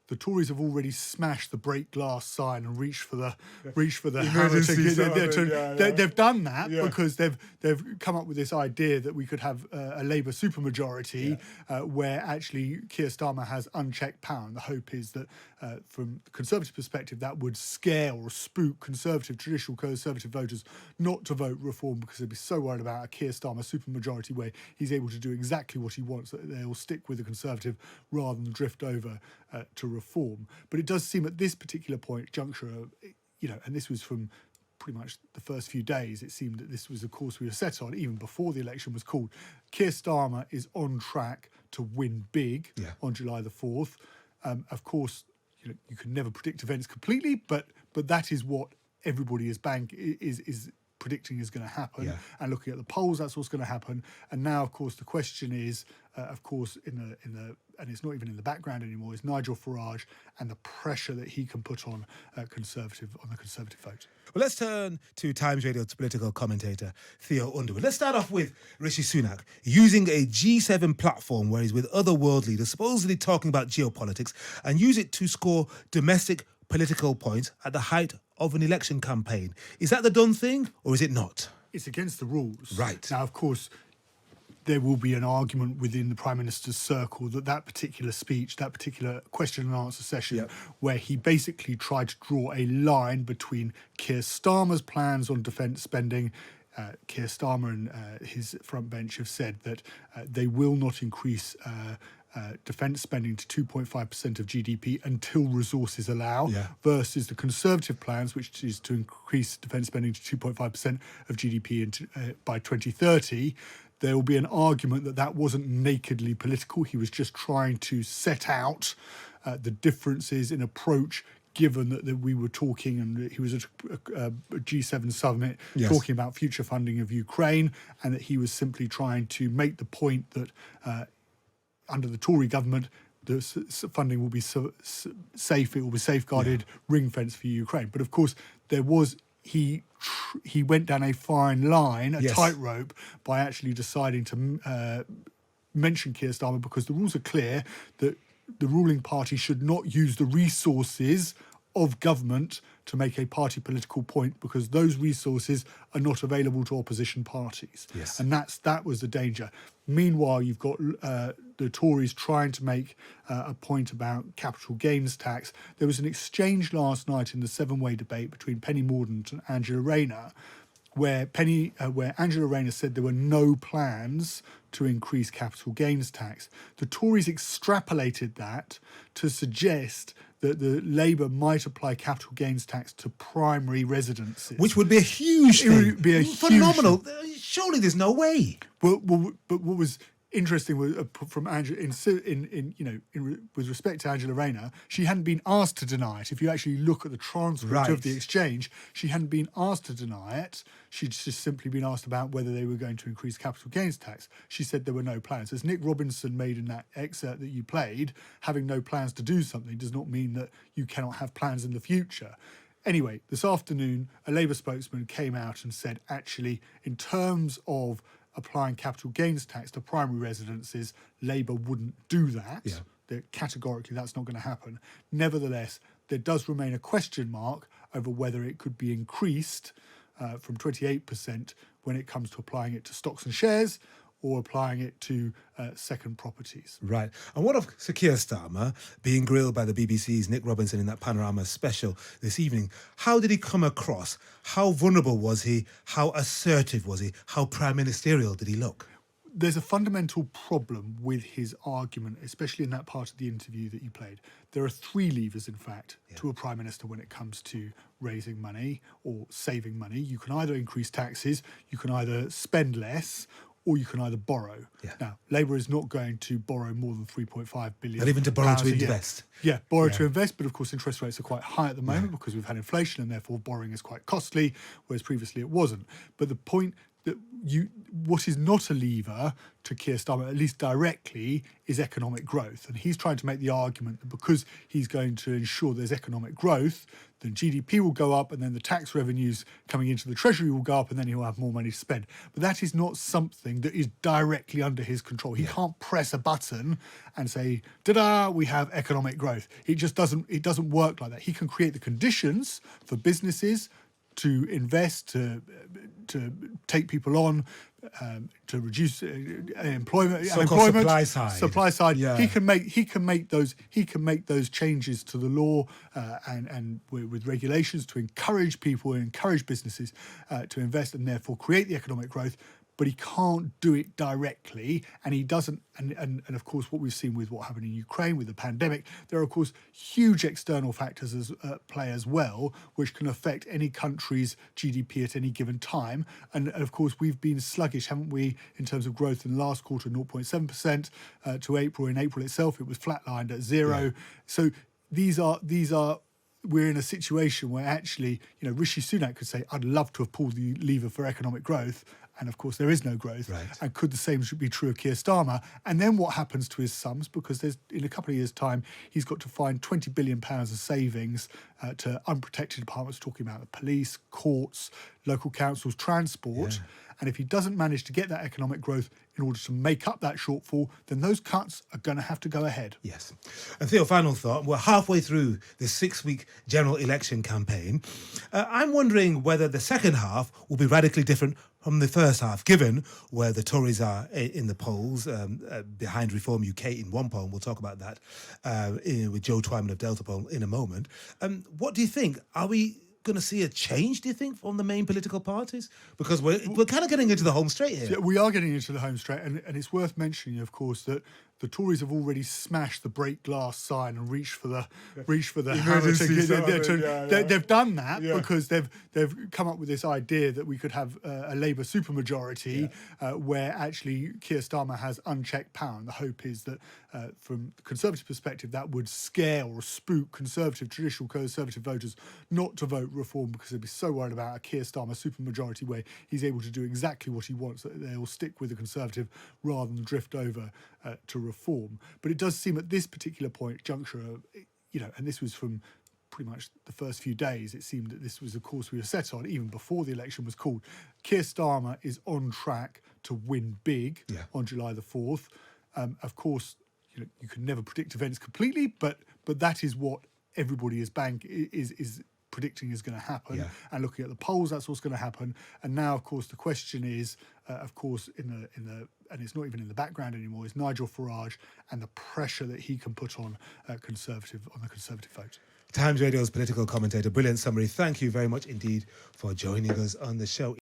the Tories have already smashed the break glass sign and reached for the hammer. They've done that because they've come up with this idea that we could have a Labour supermajority where actually Keir Starmer has unchecked power, and the hope is that from the Conservative perspective that would scare or spook traditional Conservative voters not to vote reform, because they'd be so worried about a Keir Starmer supermajority where he's able to do exactly what he wants, that they'll stick with the Conservative rather than drift over to reform. But it does seem at this particular juncture, and this was from pretty much the first few days, it seemed that this was the course we were set on, even before the election was called. Keir Starmer is on track to win big on July the 4th. Of course, you can never predict events completely, but that is what everybody is predicting is going to happen. And looking at the polls, that's what's going to happen. And now, of course, the question is, and it's not even in the background anymore, is Nigel Farage and the pressure that he can put on the Conservative vote. Well, let's turn to Times Radio's political commentator, Theo Usherwood. Let's start off with Rishi Sunak, using a G7 platform where he's with other world leaders, supposedly talking about geopolitics, and use it to score domestic political points at the height of an election campaign. Is that the done thing, or is it not? It's against the rules. Right. Now, of course, there will be an argument within the Prime Minister's circle that particular speech, that particular question and answer session, where he basically tried to draw a line between Keir Starmer's plans on defence spending. Keir Starmer and his front bench have said that they will not increase defence spending to 2.5% of GDP until resources allow, versus the Conservative plans, which is to increase defence spending to 2.5% of GDP by 2030. There will be an argument that wasn't nakedly political. He was just trying to set out the differences in approach, given that we were talking, and he was at a G7 summit talking about future funding of Ukraine, and that he was simply trying to make the point that under the Tory government, the funding will be safe, it will be safeguarded, ring-fenced for Ukraine. But of course, he went down a fine line, a tightrope, by actually deciding to mention Keir Starmer, because the rules are clear that the ruling party should not use the resources of government to make a party political point, because those resources are not available to opposition parties. And that was the danger. Meanwhile, you've got the Tories trying to make a point about capital gains tax. There was an exchange last night in the seven-way debate between Penny Mordaunt and Angela Rayner, where Angela Rayner said there were no plans to increase capital gains tax. The Tories extrapolated that to suggest that the Labour might apply capital gains tax to primary residences, which would be a huge thing. It would be phenomenal. Huge thing. Surely there's no way. Well, but what was interesting was from Angela with respect to Angela Rayner, she hadn't been asked to deny it. If you actually look at the transcript of the exchange, she hadn't been asked to deny it. She'd just simply been asked about whether they were going to increase capital gains tax. She said there were no plans. As Nick Robinson made in that excerpt that you played, having no plans to do something does not mean that you cannot have plans in the future. Anyway, this afternoon, a Labour spokesman came out and said, actually, in terms of applying capital gains tax to primary residences, Labour wouldn't do that. Categorically, that's not going to happen. Nevertheless, there does remain a question mark over whether it could be increased from 28% when it comes to applying it to stocks and shares, or applying it to second properties. Right. And what of Sir Keir Starmer being grilled by the BBC's Nick Robinson in that Panorama special this evening? How did he come across? How vulnerable was he? How assertive was he? How prime ministerial did he look? There's a fundamental problem with his argument, especially in that part of the interview that you played. There are three levers, in fact, to a prime minister when it comes to raising money or saving money. You can either increase taxes, you can either spend less, or you can either borrow. Now, Labour is not going to borrow more than 3.5 billion. Not even to borrow to invest. Borrow to invest, but of course interest rates are quite high at the moment because we've had inflation, and therefore borrowing is quite costly, whereas previously it wasn't. But the point that what is not a lever to Keir Starmer, at least directly, is economic growth. And he's trying to make the argument that because he's going to ensure there's economic growth, then GDP will go up and then the tax revenues coming into the Treasury will go up and then he'll have more money to spend. But that is not something that is directly under his control. He can't press a button and say, ta-da, we have economic growth. It doesn't work like that. He can create the conditions for businesses to invest, to take people on, to reduce employment. So-called supply side. Supply side. Yeah. He can make those changes to the law and with regulations to encourage people and encourage businesses to invest and therefore create the economic growth. But he can't do it directly, and he doesn't. And of course, what we've seen with what happened in Ukraine with the pandemic, there are of course huge external factors at play as well, which can affect any country's GDP at any given time. And of course, we've been sluggish, haven't we, in terms of growth in the last quarter, 0.7% to April. In April itself, it was flatlined at 0. Yeah. So these are. We're in a situation where actually, Rishi Sunak could say, I'd love to have pulled the lever for economic growth. And of course, there is no growth. Right. And could the same be true of Keir Starmer? And then what happens to his sums? Because in a couple of years' time, he's got to find £20 billion of savings to unprotected departments, talking about the police, courts, local councils, transport. Yeah. And if he doesn't manage to get that economic growth in order to make up that shortfall, then those cuts are going to have to go ahead. Yes. And Theo, final thought. We're halfway through the 6-week general election campaign. I'm wondering whether the second half will be radically different from the first half, given where the Tories are in the polls, behind Reform UK in one poll. We'll talk about that with Joe Twyman of Delta Poll in a moment. What do you think? Are we going to see a change, do you think, from the main political parties? Because we're kind of getting into the home straight here. Yeah, we are getting into the home straight, and it's worth mentioning, of course, that the Tories have already smashed the break glass sign and reached for the hammer. They've done that because they've come up with this idea that we could have a Labour supermajority where actually Keir Starmer has unchecked power. And the hope is that from the Conservative perspective, that would scare or spook traditional Conservative voters not to vote Reform because they'd be so worried about a Keir Starmer supermajority where he's able to do exactly what he wants, that they'll stick with the Conservative rather than drift over to Reform. But it does seem at this particular juncture, and this was from pretty much the first few days, it seemed that this was the course we were set on, even before the election was called. Keir Starmer is on track to win big on July the 4th. Of course, you can never predict events completely, but that is what everybody is predicting is going to happen. And looking at the polls, that's what's going to happen. And now, of course, the question is, of course, and it's not even in the background anymore, is Nigel Farage and the pressure that he can put on the Conservative vote. Times Radio's political commentator, brilliant summary. Thank you very much indeed for joining us on the show.